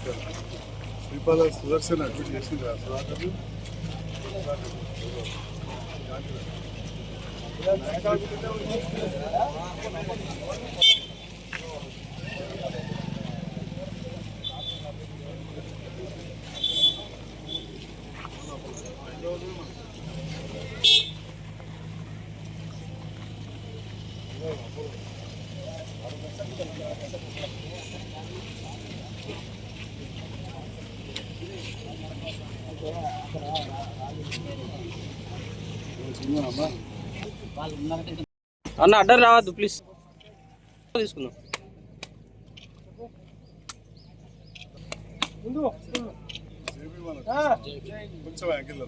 నమస్కారం. శ్రీపాల సుదర్శన్ అడ్మిట్ చేసింది సుధాకర్ అన్న అడ్డర్ రావద్దు ప్లీజ్ తీసుకుందాం. కొంచెం యాంగిల్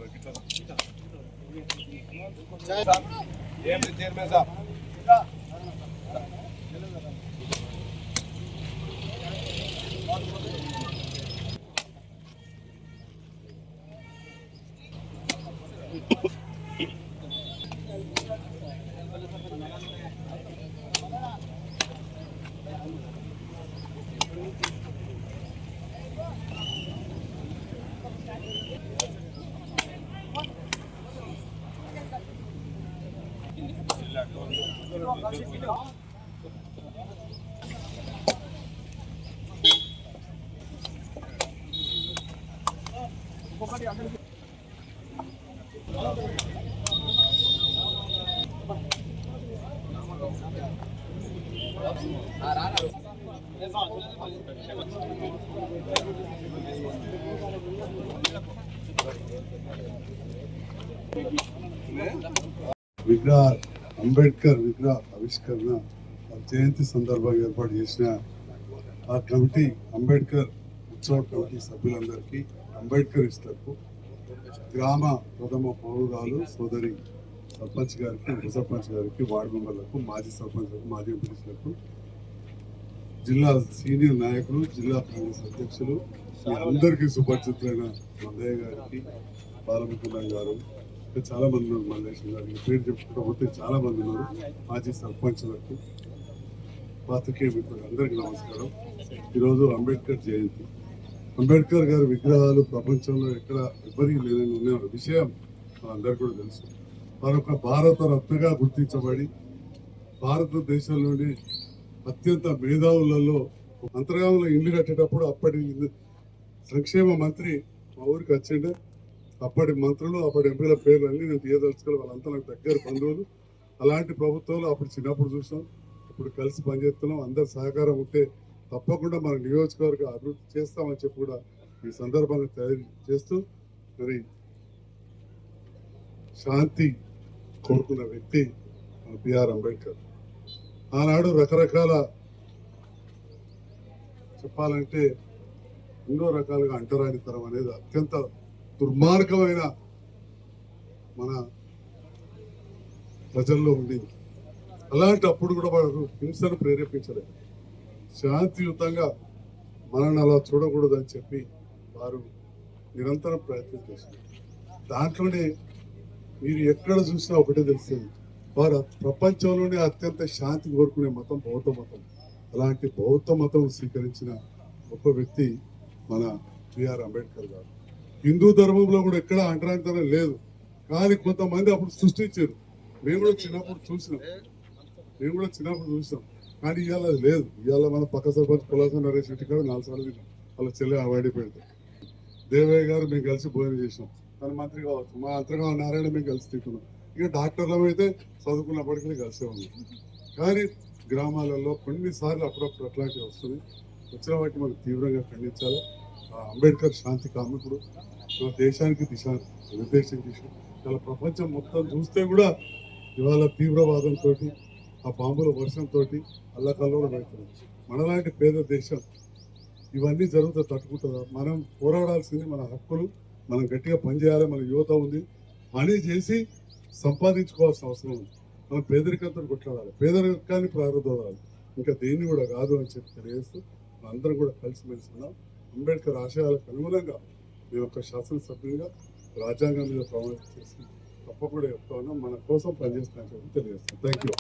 విగ్రహ అంబేద్కర్ విగ్రహ ఆవిష్కరణ జయంతి సందర్భంగా ఏర్పాటు చేసిన ఆ కమిటీ అంబేద్కర్ ఉత్సవ కమిటీ సభ్యులందరికీ అంబేద్కర్ ఇస్తకు గ్రామ ప్రథమ పౌరురాలు సోదరి సర్పంచ్ గారికి ఉప సర్పంచ్ గారికి వార్డు మెంబర్లకు మాజీ సర్పంచ్లకు మాజీ ఎంపీలకు జిల్లా సీనియర్ నాయకులు జిల్లా కాంగ్రెస్ అధ్యక్షులు అందరికీ సుపరిచితులైన మందయ్య గారికి బాలముకుందం గారు చాలా మంది ఉన్నారు. మల్లేశం గారికి పేరు చెప్పుకోకపోతే చాలా మంది ఉన్నారు. మాజీ సర్పంచ్లకు పాత్రికేయ మిత్రులు అందరికీ నమస్కారం. ఈరోజు అంబేద్కర్ జయంతి. అంబేద్కర్ గారి విగ్రహాలు ప్రపంచంలో ఎక్కడ ఎవరికి లేని ఉన్న విషయం అందరికీ కూడా తెలుసు. మరొక భారత రత్నగా గుర్తించబడి భారతదేశంలోని అత్యంత మేధావులలో అంతర్గామంలో ఇల్లు కట్టేటప్పుడు అప్పటి సంక్షేమ మంత్రి మా ఊరికి వచ్చిండే. అప్పటి మంత్రులు అప్పటి ఎంపీల పేర్లు అన్ని నేను తీయదలుచుకోవాలి. వాళ్ళంతా నాకు దగ్గర బంధువులు. అలాంటి ప్రభుత్వాలు అప్పుడు చిన్నప్పుడు చూసాం, ఇప్పుడు కలిసి పనిచేస్తున్నాం. అందరి సహకారం ఉంటే తప్పకుండా మన నియోజకవర్గ అభివృద్ధి చేస్తామని చెప్పి కూడా ఈ సందర్భంగా తయారు చేస్తూ మరి శాంతి కోరుకున్న వ్యక్తి బిఆర్ అంబేద్కర్. ఆనాడు రకరకాల చెప్పాలంటే ఎన్నో రకాలుగా అంటరానితనం అనేది అత్యంత దుర్మార్గమైన మన ప్రజల్లో ఉంది. అలాంటి అప్పుడు కూడా వారు హింసను ప్రేరేపించలేదు. శాంతియుతంగా మనల్ని అలా చూడకూడదని చెప్పి వారు నిరంతరం ప్రయత్నం చేశారు. దాంట్లోనే మీరు ఎక్కడ చూసినా ఒకటే తెలిసింది, వారు ప్రపంచంలోనే అత్యంత శాంతి కోరుకునే మతం బౌద్ధ మతం. అలాంటి బౌద్ధ మతం స్వీకరించిన గొప్ప వ్యక్తి మన బిఆర్ అంబేద్కర్ గారు. హిందూ ధర్మంలో కూడా ఎక్కడ అంటరానితనం లేదు, కానీ కొంతమంది అప్పుడు సృష్టించారు. మేము కూడా చిన్నప్పుడు చూసినాం కానీ ఇవాళ అది లేదు. ఇవాళ మన పక్క సర్పంచ్ పులాస నరేష్ రెడ్డి కూడా 4 సార్లు వాళ్ళ చెల్లె అవాయిడ్ పెడతాం. దేవయ్య గారు మేము కలిసి భోజనం చేసినాం. తన మంత్రి కావచ్చు, మా అంతగా నారాయణ మేము కలిసి తింటున్నాం. ఇక డాక్టర్లం అయితే చదువుకున్నప్పటికీ కలిసే ఉన్నాం. కానీ గ్రామాలలో కొన్నిసార్లు అప్పుడప్పుడు అట్లాంటివి వస్తుంది. వచ్చిన వాటిని మనం తీవ్రంగా ఖండించాలి. అంబేద్కర్ శాంతి కాముకుడు, మన దేశానికి నిర్దేశం చేసి ఇలా ప్రపంచం మొత్తం చూస్తే కూడా ఇవాళ తీవ్రవాదంతో ఆ బాంబుల వర్షంతో అల్లకల్లోలం అవుతుంది. మనలాంటి పేద దేశం ఇవన్నీ జరుగుతూ తట్టుకుంటుందా? మనం పోరాడాల్సింది మన హక్కులు. మనం గట్టిగా పనిచేయాలి. మన యువత ఉంది, పని చేసి సంపాదించుకోవాల్సిన అవసరం ఉంది. మనం పేదరికంతో కొట్లాడాలి, పేదరికాన్ని ప్రారంభించాలి. ఇంకా దేన్ని కూడా కాదు అని చెప్పి తెలియజేస్తూ అందరం కూడా కలిసిమెలిసి ఉన్నాం. అంబేద్కర్ ఆశయాలకు అనుగుణంగా నేను ఒక శాసనసభ్యునిగా రాజ్యాంగం మీద ప్రమాణం చేసి తప్పకుండా చెప్తా ఉన్నాం. మన కోసం పనిచేస్తానని చెప్పి తెలియజేస్తాను. Thank you.